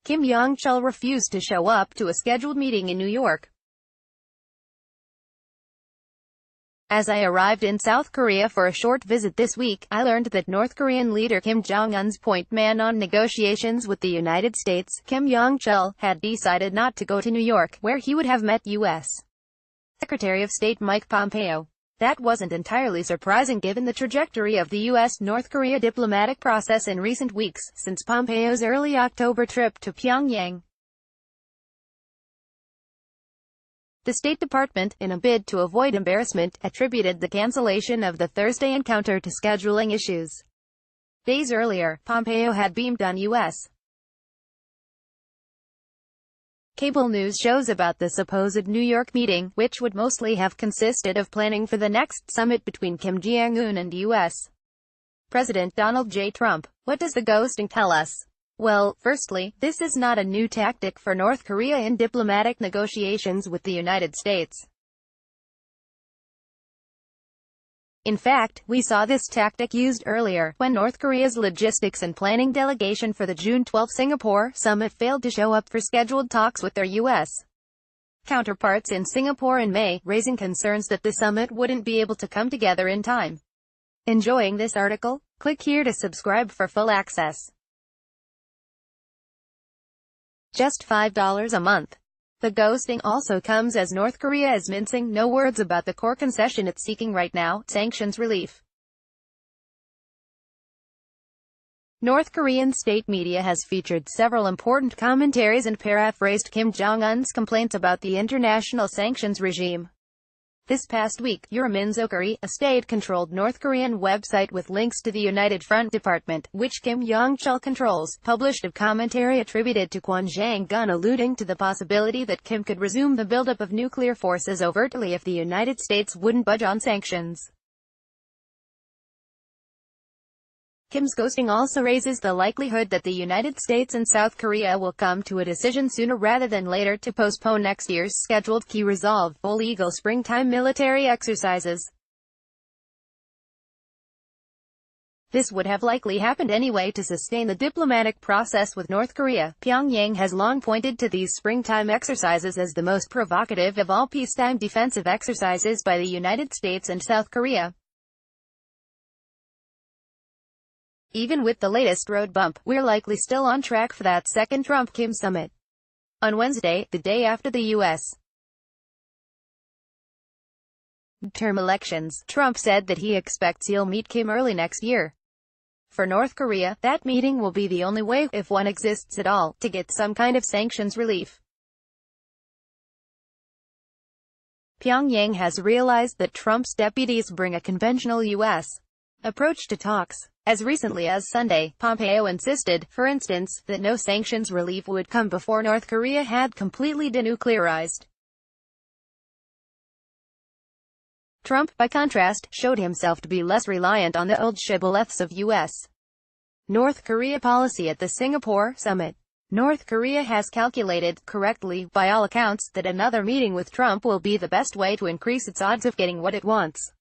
Kim Yong Chol refused to show up to a scheduled meeting in New York. As I arrived in South Korea for a short visit this week, I learned that North Korean leader Kim Jong Un's point man on negotiations with the United States, Kim Yong Chol, had decided not to go to New York, where he would have met U.S. Secretary of State Mike Pompeo. That wasn't entirely surprising given the trajectory of the U.S. North Korea diplomatic process in recent weeks, since Pompeo's early October trip to Pyongyang. The State Department, in a bid to avoid embarrassment, attributed the cancellation of the Thursday encounter to scheduling issues. Days earlier, Pompeo had beamed on U.S. cable news shows about the supposed New York meeting, which would mostly have consisted of planning for the next summit between Kim Jong Un and U.S. President Donald J. Trump. What does the ghosting tell us? Well, firstly, this is not a new tactic for North Korea in diplomatic negotiations with the United States. In fact, we saw this tactic used earlier, when North Korea's logistics and planning delegation for the June 12 Singapore summit failed to show up for scheduled talks with their U.S. counterparts in Singapore in May, raising concerns that the summit wouldn't be able to come together in time. Enjoying this article? Click here to subscribe for full access. Just $5 a month. The ghosting also comes as North Korea is mincing no words about the core concession it's seeking right now: sanctions relief. North Korean state media has featured several important commentaries and paraphrased Kim Jong Un's complaints about the international sanctions regime. This past week, Yoonmin, a state-controlled North Korean website with links to the United Front Department, which Kim Yong Chol controls, published a commentary attributed to Kwon Jang-gun alluding to the possibility that Kim could resume the buildup of nuclear forces overtly if the United States wouldn't budge on sanctions. Kim's ghosting also raises the likelihood that the United States and South Korea will come to a decision sooner rather than later to postpone next year's scheduled Key Resolve Full Eagle springtime military exercises. This would have likely happened anyway to sustain the diplomatic process with North Korea. Pyongyang has long pointed to these springtime exercises as the most provocative of all peacetime defensive exercises by the United States and South Korea. Even with the latest road bump, we're likely still on track for that second Trump-Kim summit. On Wednesday, the day after the U.S. midterm elections, Trump said that he expects he'll meet Kim early next year. For North Korea, that meeting will be the only way, if one exists at all, to get some kind of sanctions relief. Pyongyang has realized that Trump's deputies bring a conventional U.S. approach to talks. As recently as Sunday, Pompeo insisted, for instance, that no sanctions relief would come before North Korea had completely denuclearized. Trump, by contrast, showed himself to be less reliant on the old shibboleths of U.S. North Korea policy at the Singapore summit. North Korea has calculated, correctly, by all accounts, that another meeting with Trump will be the best way to increase its odds of getting what it wants.